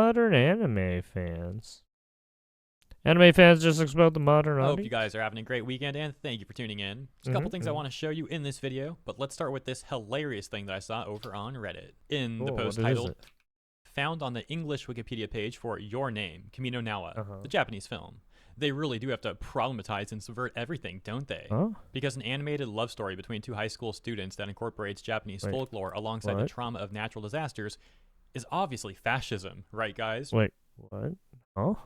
modern anime fans. Anime fans just expelled the modern I hope audience. you guys are having a great weekend, and thank you for tuning in. There's a couple things I want to show you in this video, but let's start with this hilarious thing that I saw over on Reddit. In the post titled, "Found on the English Wikipedia page for Your Name, Kimi no Nawa, the Japanese film." They really do have to problematize and subvert everything, don't they? Because an animated love story between two high school students that incorporates Japanese folklore alongside the trauma of natural disasters is obviously fascism, right guys? Wait, what? Oh?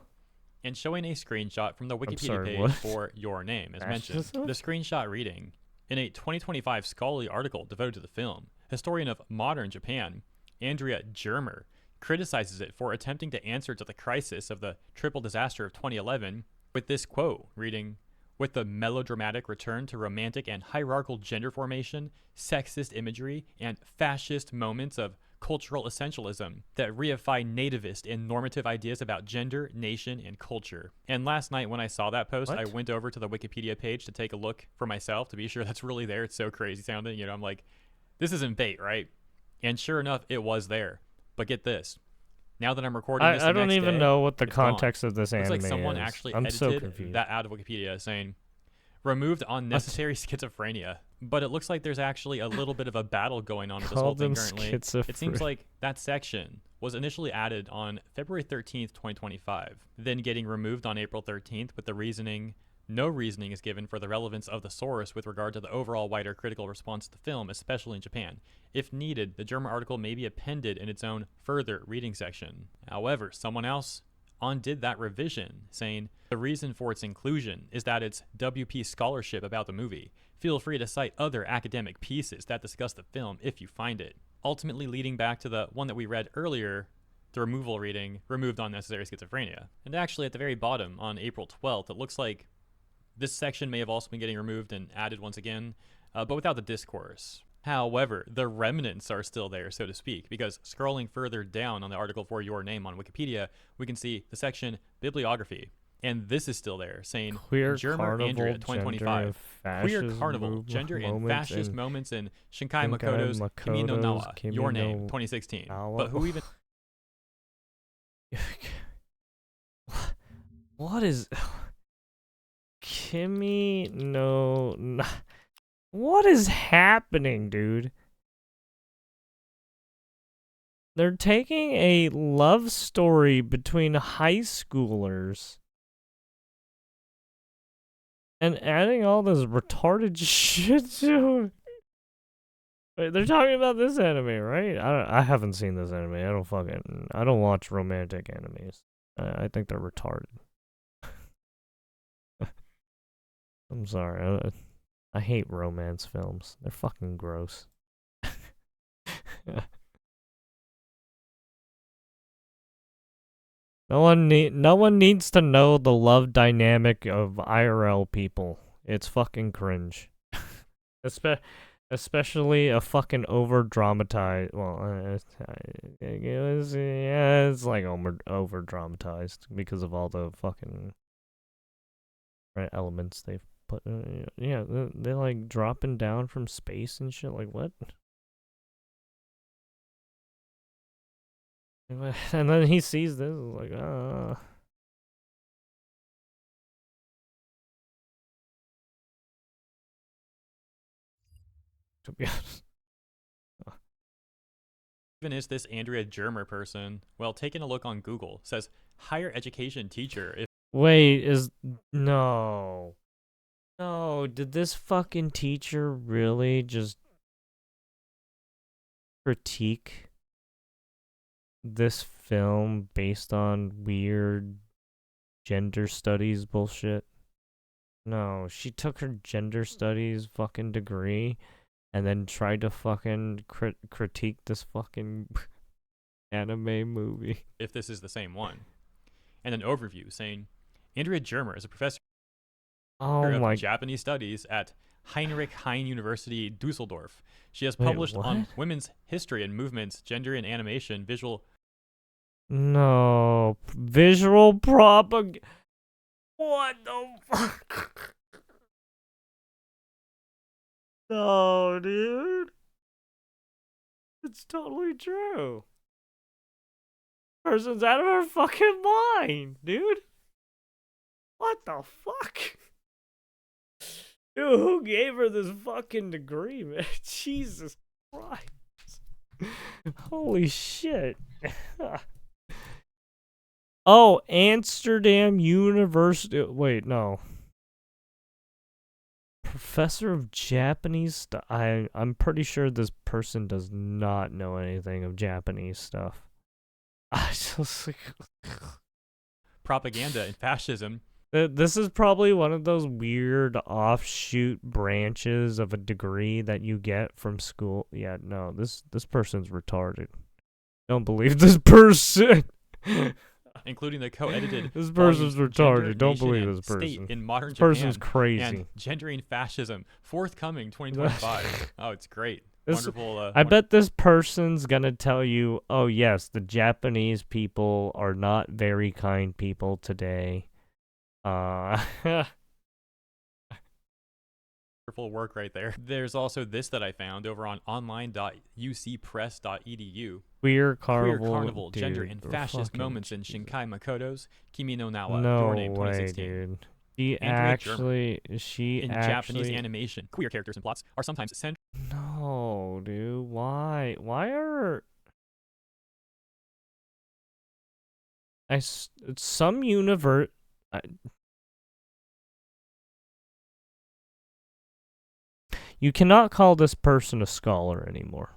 And showing a screenshot from the Wikipedia page for Your Name, as mentioned. The screenshot reading, in a 2025 scholarly article devoted to the film, historian of modern Japan, Andrea Germer, criticizes it for attempting to answer to the crisis of the triple disaster of 2011 with this quote reading, "With the melodramatic return to romantic and hierarchical gender formation, sexist imagery, and fascist moments of cultural essentialism that reify nativist and normative ideas about gender, nation, and culture." And last night when I saw that post, I went over to the Wikipedia page to take a look for myself to be sure that's really there. It's so crazy sounding. You know, I'm like, this isn't bait, right? And sure enough, it was there. But get this. Now that I'm recording this, I don't even know what the context of this anime is. Looks like someone actually edited that out of Wikipedia saying, "Removed unnecessary schizophrenia." But it looks like there's actually a little bit of a battle going on with this whole thing currently. It seems like that section was initially added on February 13th, 2025, then getting removed on April 13th with the reasoning, "No reasoning is given for the relevance of the source with regard to the overall wider critical response to the film, especially in Japan. If needed, the German article may be appended in its own further reading section." However, someone else undid that revision, saying, "The reason for its inclusion is that it's WP scholarship about the movie. Feel free to cite other academic pieces that discuss the film if you find it." Ultimately leading back to the one that we read earlier, the removal reading, "Removed unnecessary schizophrenia." And actually at the very bottom on April 12th, it looks like this section may have also been getting removed and added once again, but without the discourse. However, the remnants are still there, so to speak, because scrolling further down on the article for Your Name on Wikipedia, we can see the section Bibliography. And this is still there, saying Queer Germer Andrea 2025. Queer Carnival, Gender and Fascist Moments in Shinkai Makoto's Kimi no Nawa, Your Name, 2016. But who even... What is... Kimi no... What is happening, dude? They're taking a love story between high schoolers and adding all this retarded shit to it. Wait, they're talking about this anime, right? I haven't seen this anime. I don't watch romantic animes. I think they're retarded. I'm sorry. I hate romance films. They're fucking gross. No one needs to know the love dynamic of IRL people. It's fucking cringe. Especially a fucking over dramatized. Well, it's like over dramatized because of all the fucking elements they've put. Yeah, they're like dropping down from space and shit. Like what? And then he sees this, like, to be honest. Even is this Andrea Germer person? Well, taking a look on Google, says higher education teacher. Wait, no. No, did this fucking teacher really just critique this film based on weird gender studies bullshit? No, she took her gender studies fucking degree and then tried to fucking critique this fucking anime movie. If this is the same one. And an overview saying, Andrea Germer is a professor of Japanese studies at Heinrich Heine University, Dusseldorf. She has published on women's history and movements, gender and animation, visual... No, visual propaganda. What the fuck? No, dude. It's totally true. person's out of her fucking mind, dude. What the fuck? Dude, who gave her this fucking degree, man? Jesus Christ. Holy shit. Oh, Amsterdam University. Wait, no. Professor of Japanese I'm pretty sure this person does not know anything of Japanese stuff. I just propaganda and fascism. This is probably one of those weird offshoot branches of a degree that you get from school. Yeah, no, this person's retarded. Don't believe this person. Including the co-edited this person's retarded. Don't believe this person. In modern this person's crazy. And Gendering Fascism, forthcoming 2025. Oh, it's great. Wonderful. I bet this person's gonna tell you, oh yes, the Japanese people are not very kind people today. Wonderful work right there. There's also this that I found over on online.ucpress.edu. Queer Carnival, dude, gender and fascist moments in Shinkai Makoto's Kimi no Nawa, no Your Name 2016. Way, dude. She in actually Japanese animation, queer characters and plots are sometimes central. No, dude. Why are some universe? You cannot call this person a scholar anymore.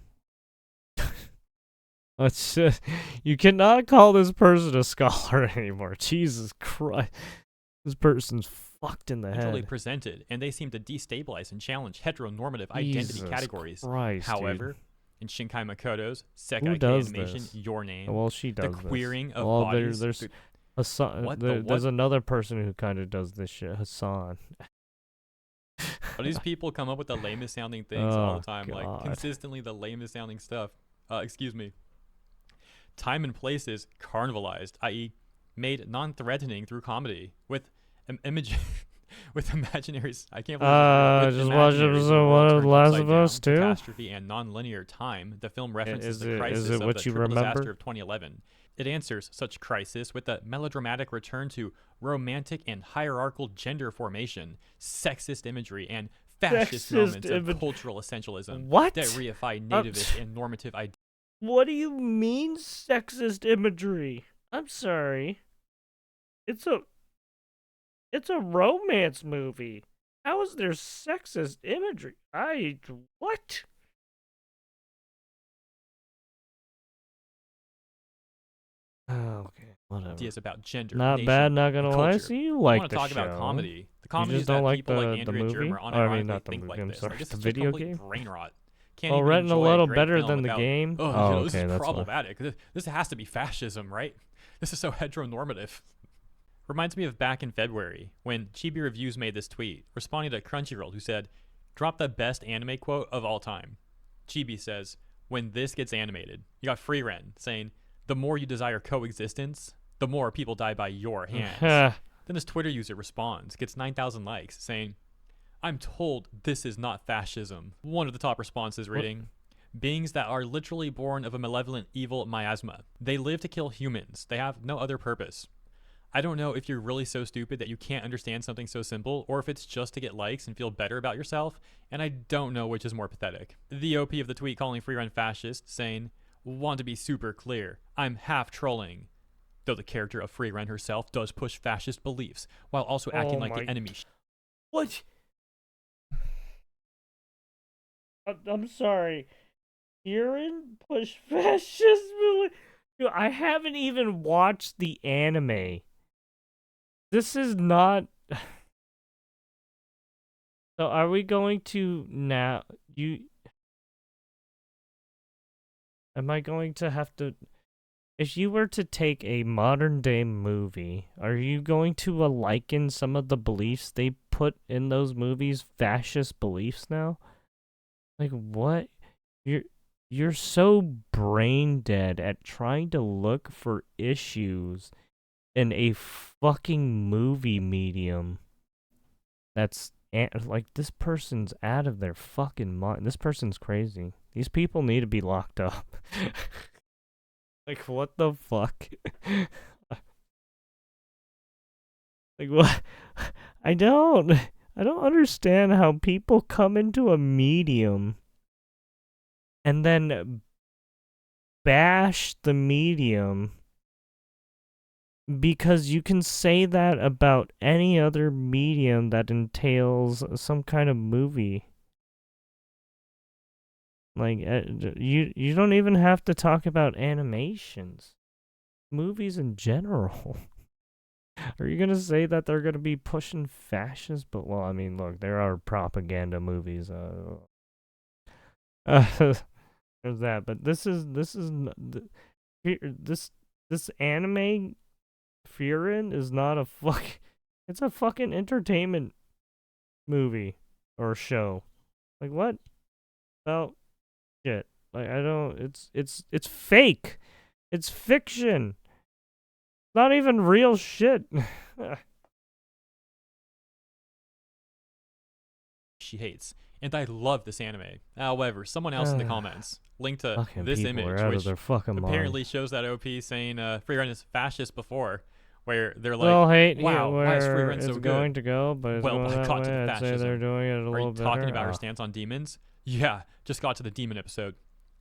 Let's just, you cannot call this person a scholar anymore. Jesus Christ. This person's fucked in the head. Presented, and they seem to destabilize and challenge heteronormative identity categories. Christ, however, dude. In Shinkai Makoto's Sekai animation, this? Your Name, well, she does the queering this. of bodies. There's another person who kind of does this shit, Hassan. These people come up with the lamest sounding things all the time, like consistently the lamest sounding stuff. Excuse me. Time and place is carnivalized, i.e., made non-threatening through comedy with with imaginaries. I can't believe just watched episode 1 of Last of Us too. Catastrophe and non-linear time. The film references the crisis of the triple disaster of 2011. It answers such crisis with a melodramatic return to romantic and hierarchical gender formation, sexist imagery, and fascist moments of cultural essentialism that reify nativist and normative ideas. What do you mean sexist imagery? I'm sorry. It's a romance movie. How is there sexist imagery? What? Oh, okay, whatever. Ideas about gender, not nation, bad. Not gonna lie. So you like the show? I want to talk about comedy. The comedy you just don't that like people like Andrea movie? Germer unironically think like this. Like, the video game. Brain rot. Oh, written a little better than the game. Oh, okay, this is problematic. This has to be fascism, right? This is so heteronormative. Reminds me of back in February when Chibi Reviews made this tweet responding to Crunchyroll, who said, "Drop the best anime quote of all time." Chibi says, "When this gets animated," you got Freeren saying, "The more you desire coexistence, the more people die by your hands." Then this Twitter user responds, gets 9,000 likes, saying, "I'm told this is not fascism." One of the top responses reading, "Beings that are literally born of a malevolent evil miasma. They live to kill humans. They have no other purpose. I don't know if you're really so stupid that you can't understand something so simple, or if it's just to get likes and feel better about yourself, and I don't know which is more pathetic." The OP of the tweet calling Freeren fascist, saying, "Want to be super clear, I'm half trolling." Though the character of Freeren herself does push fascist beliefs, while also acting like the enemy. What? I'm sorry. Freeren push fascist beliefs? Dude, I haven't even watched the anime. This is not... So are we going to now... Am I going to have to... If you were to take a modern day movie, are you going to liken some of the beliefs they put in those movies fascist beliefs now? Like, what? You're so brain dead at trying to look for issues in a fucking movie medium that's like, this person's out of their fucking mind. This person's crazy. These people need to be locked up. Like, what the fuck? Like, what? I don't understand how people come into a medium and then bash the medium, because you can say that about any other medium that entails some kind of movie. Like, you don't even have to talk about animations. Movies in general. Are you gonna say that they're gonna be pushing fascist? But, well, I mean, look, there are propaganda movies. There's that, but this anime Frieren is not a it's a fucking entertainment movie or show. Like, what? Well, shit. Like, I don't. It's fake. It's fiction. Not even real shit. She hates. And I love this anime. However, someone else in the comments linked to this image, which apparently shows that OP saying Frieren is fascist before, where they're like, wow, why is Frieren so good? Going to go, but it's well, going that got way. to the I'd fascism. say they're doing it a little better. Are you talking about her stance on demons? Yeah, just got to the demon episode.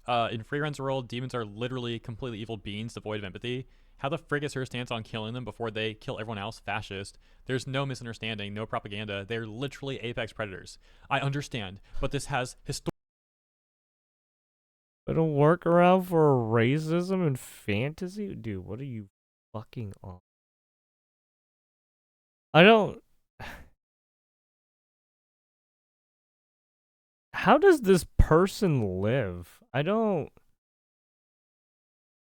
In Frieren's world, demons are literally completely evil beings devoid of empathy. How the frick is her stance on killing them before they kill everyone else fascist? There's no misunderstanding, no propaganda. They're literally apex predators. I understand, but this has But a workaround for racism and fantasy? Dude, what are you fucking on? I don't... How does this person live? I don't...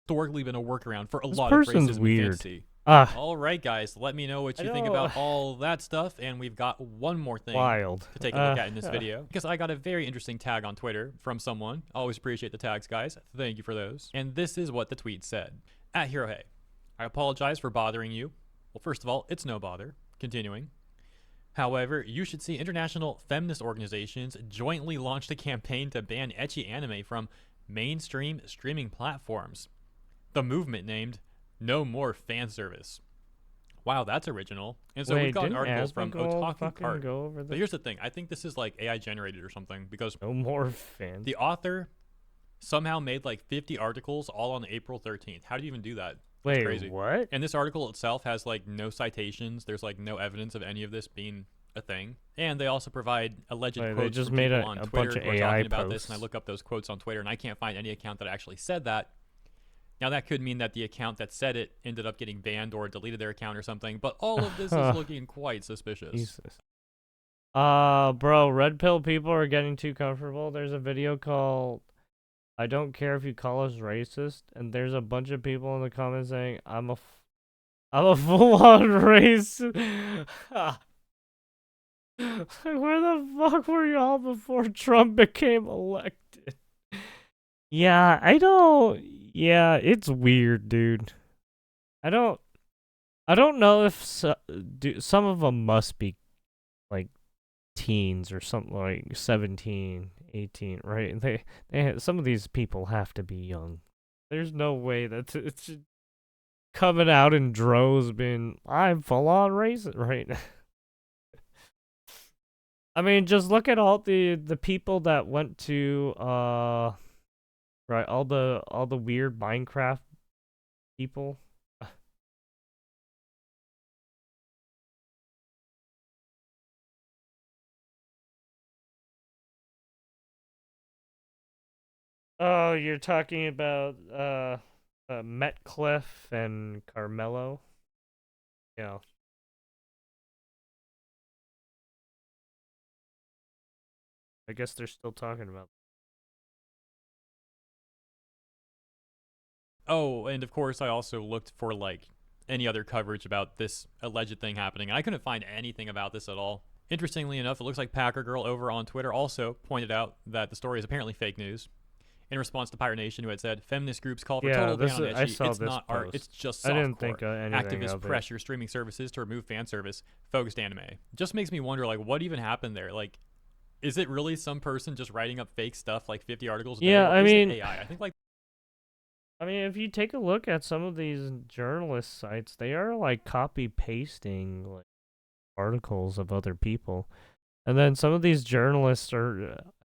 historically been a workaround for a lot of racism weird. And fantasy. All right, guys, let me know what you think about all that stuff, and we've got one more thing to take a look at in this video, because I got a very interesting tag on Twitter from someone. Always appreciate the tags, guys. Thank you for those. And this is what the tweet said. At HeroHey, I apologize for bothering you. Well, first of all, it's no bother. Continuing. However, you should see international feminist organizations jointly launched a campaign to ban ecchi anime from mainstream streaming platforms. The movement named No More Fan Service. Wow, that's original. And so we've got an article from Otaku Cart. But here's the thing. I think this is like AI generated or something, because no more fans. The author somehow made like 50 articles all on April 13th. How do you even do that? Wait, it's crazy. What? And this article itself has like no citations. There's like no evidence of any of this being a thing. And they also provide alleged quotes they just from made people on a Twitter bunch of who are AI talking about posts. this, and I look up those quotes on Twitter, and I can't find any account that actually said that. Now, that could mean that the account that said it ended up getting banned or deleted their account or something, but all of this is looking quite suspicious. Jesus. Bro, red pill people are getting too comfortable. There's a video called I Don't Care If You Call Us Racist, and there's a bunch of people in the comments saying, I'm a full-on racist. Where the fuck were y'all before Trump became elected? Yeah, yeah, it's weird, dude. I don't know if some of them must be like teens or something, like 17, 18, right? They some of these people have to be young. There's no way that it's coming out in droves being, I'm full on racist right now. I mean, just look at all the people that went to right, all the weird Minecraft people. Oh, you're talking about Metcalf and Carmelo? Yeah. I guess they're still talking about. Oh, and of course I also looked for like any other coverage about this alleged thing happening, and I couldn't find anything about this at all. Interestingly enough, it looks like Packer Girl over on Twitter also pointed out that the story is apparently fake news, in response to Pirate Nation, who had said feminist groups call for total ban on ecchi. It's not art, it's just softcore. I didn't think anything activist pressure streaming services to remove fan service focused anime. Just makes me wonder, like, what even happened there? Like, is it really some person just writing up fake stuff, like 50 articles a day? Yeah, I mean, AI? I think like I mean, if you take a look at some of these journalist sites, they are like copy pasting like articles of other people, and then some of these journalists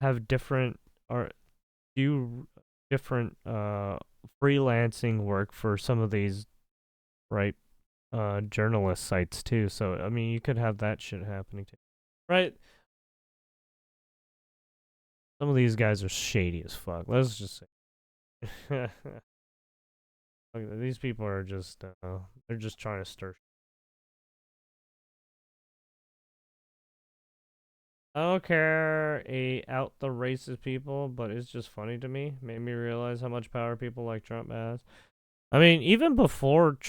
have different or do different freelancing work for some of these right journalist sites too. So I mean, you could have that shit happening too, right? Some of these guys are shady as fuck. Let's just say. These people are just, they're just trying to stir. I don't care out the racist people, but it's just funny to me. Made me realize how much power people like Trump has. I mean, even before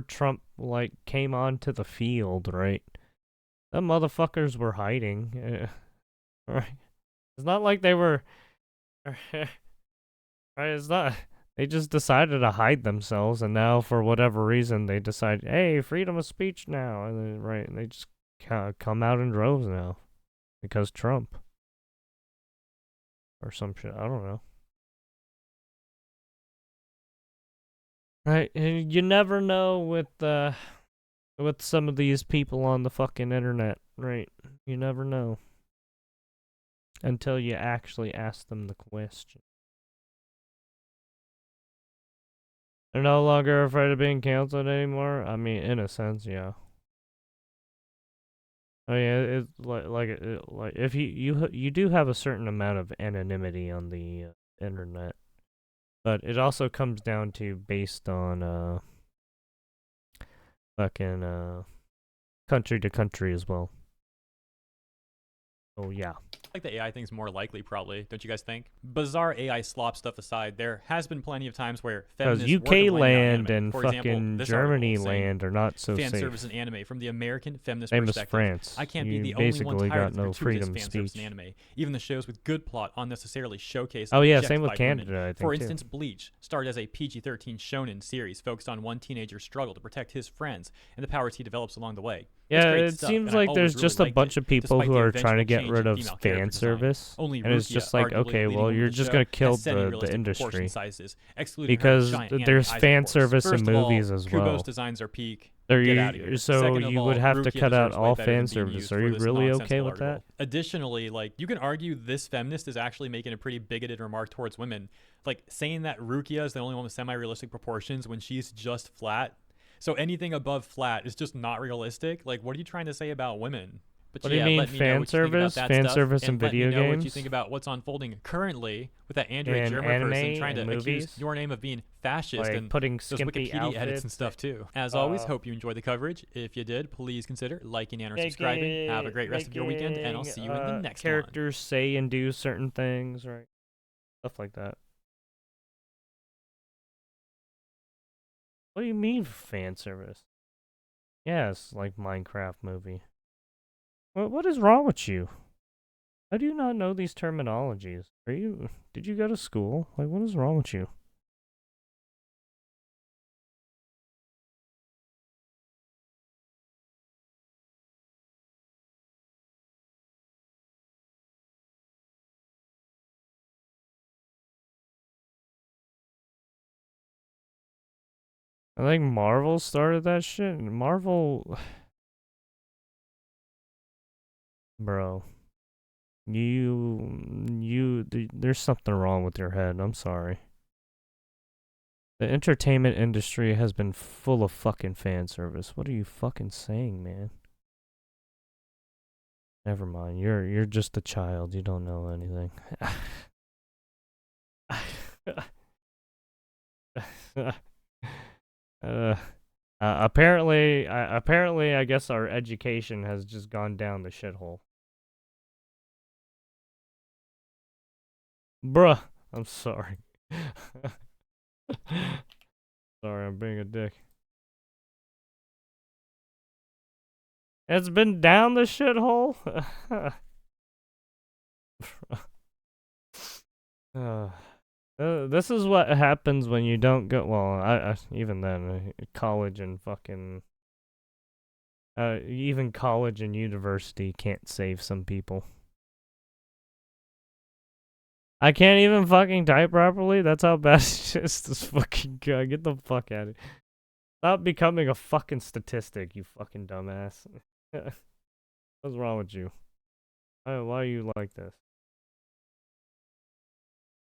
Trump like came onto the field, right? Them motherfuckers were hiding, right? It's not like they were, right? It's not. They just decided to hide themselves, and now for whatever reason they decide, hey, freedom of speech now, and then, right? And they just come out in droves now because Trump or some shit. I don't know. Right? And you never know with some of these people on the fucking internet, right? You never know until you actually ask them the question. They're no longer afraid of being canceled anymore. I mean, in a sense, yeah. I mean, it's like if you do have a certain amount of anonymity on the internet, but it also comes down to based on fucking country to country as well. Oh yeah. Like the AI thing's more likely, probably. Don't you guys think? Bizarre AI slop stuff aside, there has been plenty of times where feminists UK land and for fucking example, Germany land are not so fan safe. service in anime from the American feminist Same perspective. France. I can't you be the only one tired of no freedom fan speech. service in anime. Even the shows with good plot unnecessarily showcase. Oh yeah, same with Canada. Women. I think for instance, too. Bleach started as a PG-13 shonen series focused on one teenager's struggle to protect his friends and the powers he develops along the way. Yeah, it seems like there's just a bunch of people who are trying to get rid of fan service, and it's just like, okay, well, you're just gonna kill the industry sizes, because there's fan service in movies as well. Kubo's designs are peak. So you would have to cut out all fan service. Are you really okay with that? Additionally, like, you can argue this feminist is actually making a pretty bigoted remark towards women, like saying that Rukia is the only one with semi-realistic proportions when she's just flat. So anything above flat is just not realistic. Like, what are you trying to say about women? But what do you mean fan service? Fan service in video games? What you think about what's unfolding currently with that Android German person trying to accuse your name of being fascist, like and putting those Wikipedia outfits edits and stuff too. As always, hope you enjoyed the coverage. If you did, please consider liking and or subscribing. Have a great rest of your weekend, and I'll see you in the next characters one. Say and do certain things, right? Stuff like that. What do you mean fan service? Yes, like Minecraft movie. What is wrong with you? How do you not know these terminologies? Did you go to school? Like, what is wrong with you? I think Marvel started that shit. Marvel... Bro. There's something wrong with your head. I'm sorry. The entertainment industry has been full of fucking fan service. What are you fucking saying, man? Never mind. You're just a child. You don't know anything. Apparently, I guess our education has just gone down the shithole. Bruh, I'm sorry. Sorry, I'm being a dick. It's been down the shithole? This is what happens when you don't go. Well, I even then, college and fucking. Even college and university can't save some people. I can't even fucking type properly? That's how bad it is. This fucking guy. Get the fuck out of here. Stop becoming a fucking statistic, you fucking dumbass. What's wrong with you? Why are you like this?